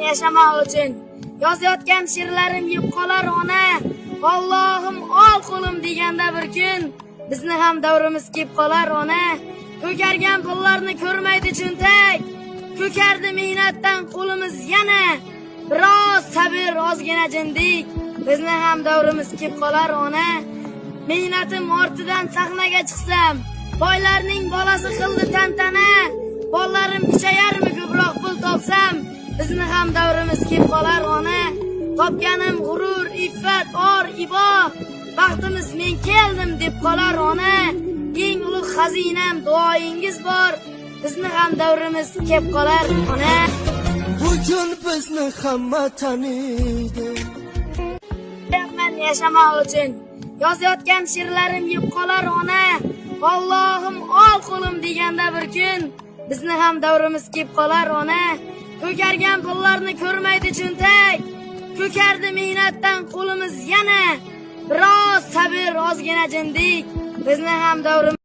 yashamoq uchun. Yozayotgan she'rlarim yeb qolar ona. Allohim ol qo'lim deganda bir kun bizni ham davrimiz kelib qolar ona. Ko'kargan pullarni ko'rmaydi cho'ntak. Ko'kardi mehnatdan qo'limiz yana. Biroz sabr, ozgina jindik. Bizni ham davrimiz kelib qolar ona. Mehnatim ortidan sahnaga chiqsam, boylarning bolasi qildi tantana. Bollarim kuchayarmi ko'proq pul topsam, bizni ham davrimiz kelib qolar ona. Topganim g'urur, iffat, or, ibo, baxtimiz men keldim deb qolar ona. Eng ulug' xazinam duoyingiz bor, bizni ham davrimiz kelib qolar ona. Bugun bizni hamma taniydi. Men yashamoq uchun yozayotgan she'rlarim yeb qolar ona. Allohim ol qo'lim deganda bir kun bizni ham davrimiz kelib qolar ona. Ko'kargan pullarni ko'rmaydi cho'ntak. Ko'kardi mehnatdan qo'limiz yana. Biroz sabr, ozgina jindik. Bizni ham davrimiz